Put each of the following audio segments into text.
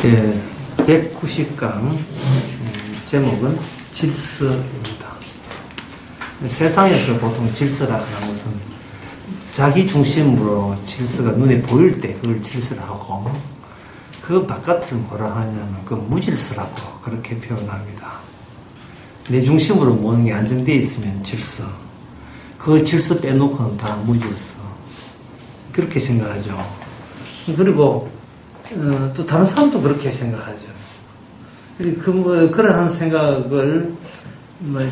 예, 190강 제목은 질서입니다. 세상에서 보통 질서라 하는 것은 자기 중심으로 질서가 눈에 보일 때 그걸 질서라 하고, 그 바깥을 뭐라 하냐면 그 무질서라고 그렇게 표현합니다. 내 중심으로 모든 게 안정되어 있으면 질서, 그 질서 빼놓고는 다 무질서, 그렇게 생각하죠. 그리고 또 다른 사람도 그렇게 생각하죠. 그러한 생각을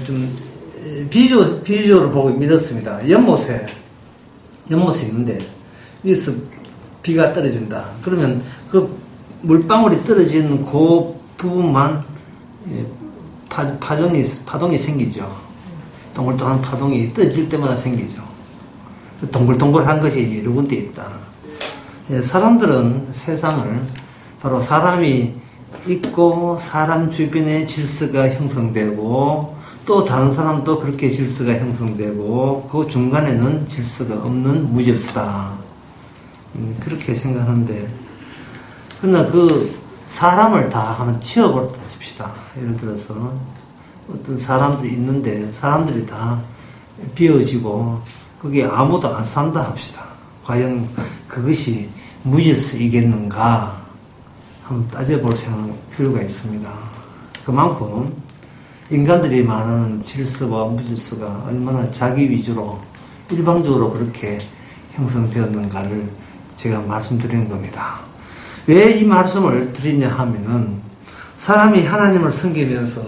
좀 비주얼을 보고 믿었습니다. 연못에 있는데 위에서 비가 떨어진다. 그러면 그 물방울이 떨어지는 그 부분만 파동이 생기죠. 동글동글한 파동이 떨어질 때마다 생기죠. 동글동글한 것이 여러 군데 있다. 사람들은 세상을 바로 사람이 있고 사람 주변에 질서가 형성되고 또 다른 사람도 그렇게 질서가 형성되고 그 중간에는 질서가 없는 무질서다, 그렇게 생각하는데, 그러나 그 사람을 다 한번 치워버렸다 칩시다. 예를 들어서 어떤 사람들이 있는데 사람들이 다 비워지고 거기에 아무도 안 산다 합시다. 과연 그것이 무질서이겠는가 한번 따져볼 필요가 있습니다. 그만큼 인간들이 말하는 질서와 무질서가 얼마나 자기 위주로 일방적으로 그렇게 형성되었는가를 제가 말씀드리는 겁니다. 왜 이 말씀을 드리냐 하면은, 사람이 하나님을 섬기면서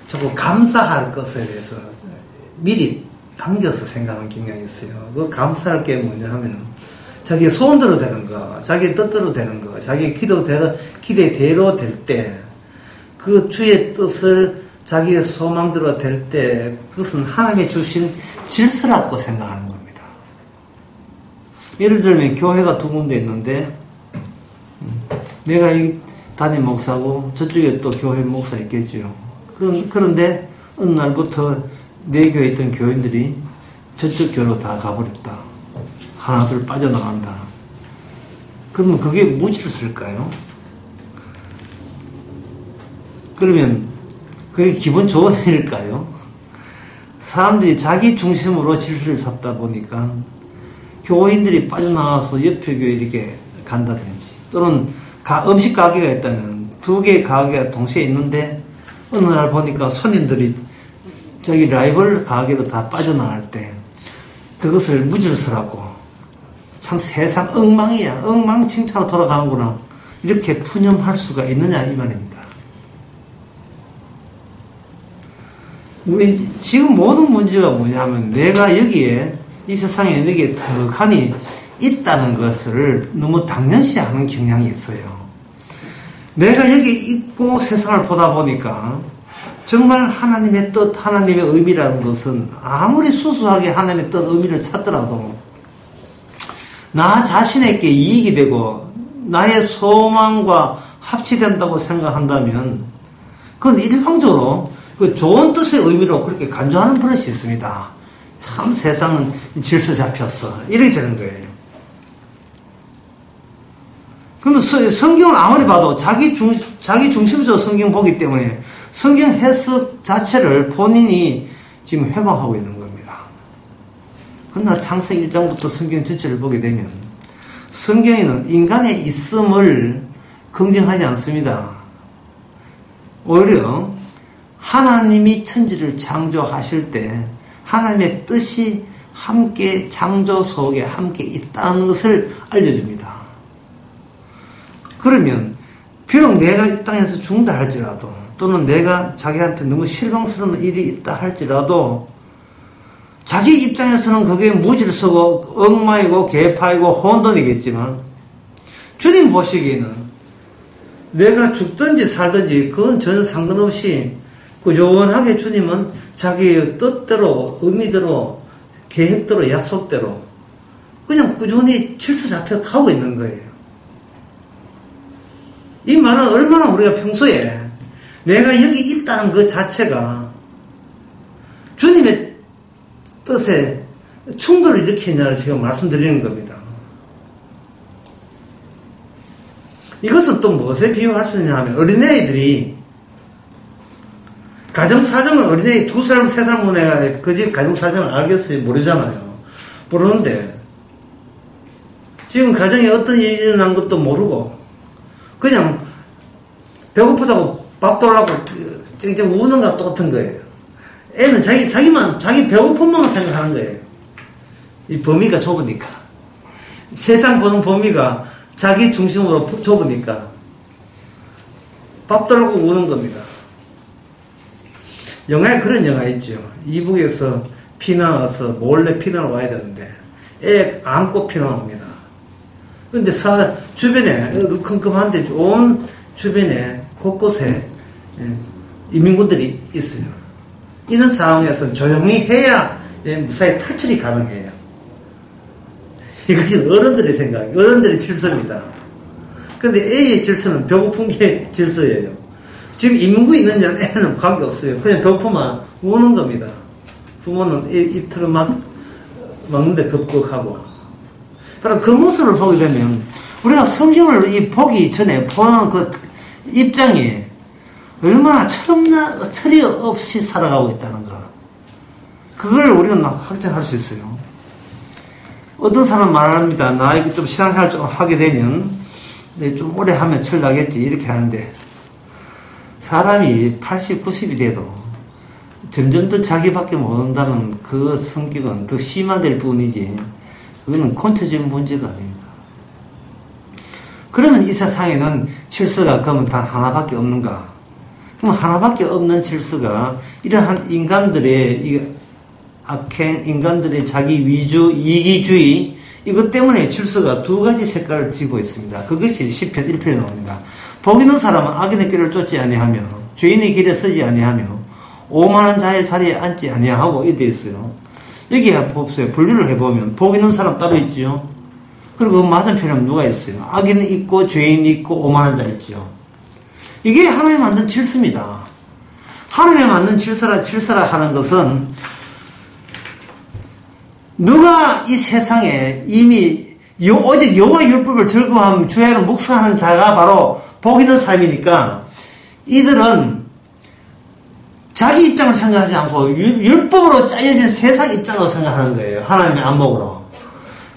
자꾸 감사할 것에 대해서 미리 당겨서 생각하는 경향이 있어요. 그 감사할 게 뭐냐 하면은 자기의 소원대로 되는 거, 자기의 뜻대로 되는 거, 자기의 기대대로 될 때, 그 주의 뜻을 자기의 소망대로 될 때, 그것은 하나님이 주신 질서라고 생각하는 겁니다. 예를 들면 교회가 두 군데 있는데, 내가 이 담임 목사고 저쪽에 또 교회 목사 있겠죠. 그런데 어느 날부터 내 교회에 있던 교인들이 저쪽 교회로 다 가버렸다. 하나둘 빠져나간다. 그러면 그게 무질서일까요? 그러면 그게 기분 좋은 일일까요? 사람들이 자기 중심으로 질서를 잡다 보니까 교인들이 빠져나와서 옆에 교회 이렇게 간다든지, 또는 음식 가게가 있다면 두 개의 가게가 동시에 있는데 어느 날 보니까 손님들이 저기 라이벌 가게로 다 빠져나갈 때 그것을 무질서라고, 참 세상 엉망이야, 엉망진창으로 돌아가는구나, 이렇게 푸념할 수가 있느냐 이 말입니다. 우리 지금 모든 문제가 뭐냐면, 내가 여기에 이 세상에 여기에 턱하니 있다는 것을 너무 당연시하는 경향이 있어요. 내가 여기 있고 세상을 보다 보니까 정말 하나님의 뜻, 하나님의 의미라는 것은 아무리 수수하게 하나님의 뜻, 의미를 찾더라도 나 자신에게 이익이 되고 나의 소망과 합치된다고 생각한다면 그건 일방적으로 그 좋은 뜻의 의미로 그렇게 간주하는 버릇이 있습니다. 참 세상은 질서 잡혔어, 이렇게 되는 거예요. 그러면 성경을 아무리 봐도 자기 중심적으로 성경 보기 때문에 성경 해석 자체를 본인이 지금 회방하고 있는 겁니다. 그러나 창세기 1장부터 성경 전체를 보게 되면 성경에는 인간의 있음을 긍정하지 않습니다. 오히려 하나님이 천지를 창조하실 때 하나님의 뜻이 함께 창조 속에 함께 있다는 것을 알려줍니다. 그러면 비록 내가 이 땅에서 죽는다 할지라도, 또는 내가 자기한테 너무 실망스러운 일이 있다 할지라도, 자기 입장에서는 그게 무질서고 엉망이고 개파이고 혼돈이겠지만, 주님 보시기에는 내가 죽든지 살든지 그건 전혀 상관없이 꾸준하게 주님은 자기의 뜻대로, 의미대로, 계획대로, 약속대로 그냥 꾸준히 질서 잡혀 가고 있는 거예요. 이 말은 얼마나 우리가 평소에 내가 여기 있다는 그 자체가 주님의 뜻에 충돌을 일으키냐를 제가 말씀드리는 겁니다. 이것은 또 무엇에 비유할 수 있냐 하면 어린애들이 가정사정을 어린애 2살, 3살 문에 그 집 가정사정을 알겠어요? 모르잖아요. 모르는데 지금 가정에 어떤 일이 일어난 것도 모르고 그냥 배고프다고 밥 달라고 쨍쨍 우는 것과 똑같은 거예요. 애는 자기 배고픔만 생각하는 거예요. 이 범위가 좁으니까. 세상 보는 범위가 자기 중심으로 좁으니까 밥 달라고 우는 겁니다. 영화에 그런 영화 있죠. 이북에서 피난와서 몰래 피난을 와야 되는데 애 안고 피난옵니다. 근데 주변에 컴컴한데 온 주변에 곳곳에 이민군들이 있어요. 이런 상황에서 조용히 해야 무사히 탈출이 가능해요. 이것이 어른들의 생각, 어른들의 질서입니다. 근데 애의 질서는 배고픈 게 질서예요. 지금 인문구 있느냐 애는 관계없어요. 그냥 배고프면 우는 겁니다. 부모는 입틀을 막는데 급급하고. 바로 그 모습을 보게 되면 우리가 성경을 보기 전에 보는 그 입장이 얼마나 철이 없이 살아가고 있다는가. 그걸 우리가 확정할 수 있어요. 어떤 사람 말합니다. 나 이거 좀 신앙생활 좀 하게 되면 좀 오래 하면 철 나겠지 이렇게 하는데 사람이 80, 90이 돼도 점점 더 자기밖에 모른다는 그 성격은 더 심화될 뿐이지 그거는 근본적인 문제가 아닙니다. 그러면 이 세상에는 질서가 그러면 단 하나밖에 없는가? 그럼 하나밖에 없는 질서가 이러한 인간들의 악행, 인간들의 자기 위주, 이기주의 이것 때문에 질서가 두 가지 색깔을 띠고 있습니다. 그것이 시편 1편에 나옵니다. 복 있는 사람은 악인의 길을 쫓지 아니하며 죄인의 길에 서지 아니하며 오만한 자의 자리에 앉지 아니하고 이렇게 되어 있어요. 여기에 보세요. 분류를 해보면 복 있는 사람 따로 있죠. 그리고 그 맞은편에 누가 있어요? 악인이 있고 죄인이 있고 오만한 자 있죠. 이게 하나님 만든 질서입니다. 하나님이 만든 질서라 하는 것은 누가 이 세상에 이미 오직 여호와 율법을 즐거워하며 주야를 묵상하는 자가 바로 복 있는 사람이니까 이들은 자기 입장을 생각하지 않고 율법으로 짜여진 세상 입장으로 생각하는 거예요. 하나님의 안목으로.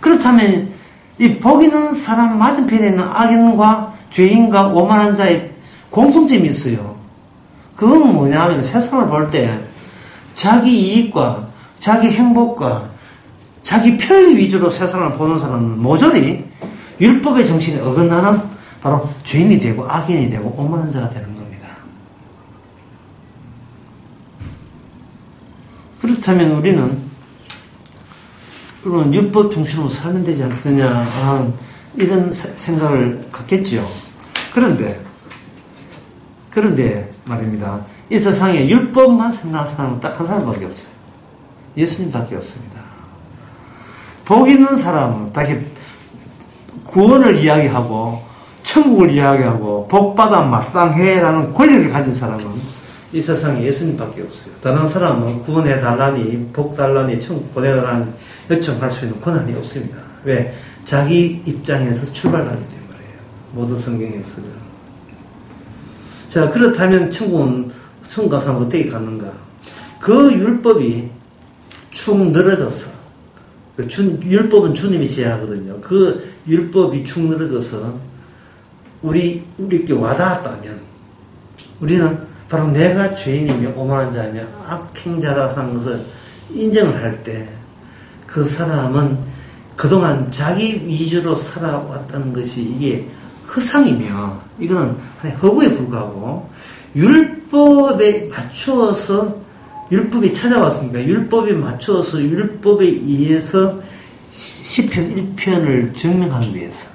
그렇다면 이 복 있는 사람 맞은편에 있는 악인과 죄인과 오만한 자의 공통점이 있어요. 그건 뭐냐 하면 세상을 볼 때 자기 이익과 자기 행복과 자기 편리 위주로 세상을 보는 사람은 모조리 율법의 정신에 어긋나는 바로 죄인이 되고 악인이 되고 오만한 자가 되는 겁니다. 그렇다면 우리는 그러면 율법 중심으로 살면 되지 않겠느냐 이런 생각을 갖겠죠. 그런데 말입니다. 이 세상에 율법만 생각하는 사람은 딱 한 사람밖에 없어요. 예수님밖에 없습니다. 복 있는 사람은 다시 구원을 이야기하고 천국을 이야기하고 복받아 마땅해라는 권리를 가진 사람은 이 세상에 예수님밖에 없어요. 다른 사람은 구원해달라니 복달라니 천국 보내달라니 요청할 수 있는 권한이 없습니다. 왜? 자기 입장에서 출발하기 때문에요. 모든 성경에서는. 자, 그렇다면 천국 가서 어떻게 갔는가? 그 율법이 축 늘어져서 율법은 주님이 제하거든요. 그 율법이 축 늘어져서 우리께 와닿았다면 우리는 바로 내가 죄인이며 오만한 자이며 악행자라고 하는 것을 인정을 할 때 그 사람은 그동안 자기 위주로 살아왔다는 것이 이게 허상이며 이거는 하나의 허구에 불과하고 율법에 맞추어서 율법이 찾아왔으니까 율법에 맞추어서 율법에 의해서 시편 1편을 증명하기 위해서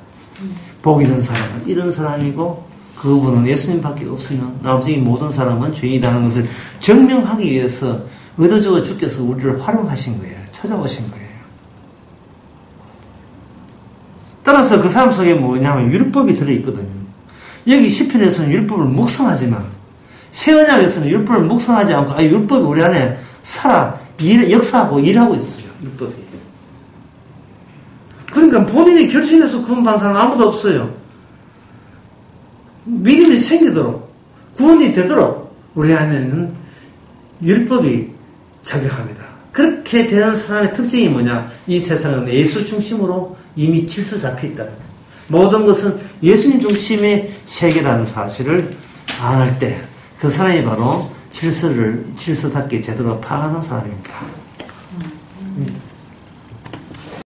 복 있는 사람은 이런 사람이고 그분은 예수님밖에 없으면 나머지 모든 사람은 죄인이라는 것을 증명하기 위해서 의도적으로 주께서 우리를 활용하신 거예요. 찾아오신 거예요. 따라서 그 사람 속에 뭐냐면 율법이 들어있거든요. 여기 시편에서는 율법을 묵상하지만 새 언약에서는 율법을 묵상하지 않고 율법이 우리 안에 역사하고 일하고 있어요. 율법이. 그러니까 본인이 결심해서 구원받은 사람 아무도 없어요. 믿음이 생기도록, 구원이 되도록 우리 안에는 율법이 작용합니다. 그렇게 되는 사람의 특징이 뭐냐? 이 세상은 예수 중심으로 이미 질서 잡혀 있다는 거예요. 모든 것은 예수님 중심의 세계라는 사실을 안할 때 그 사람이 바로 질서답게 제대로 파악하는 사람입니다.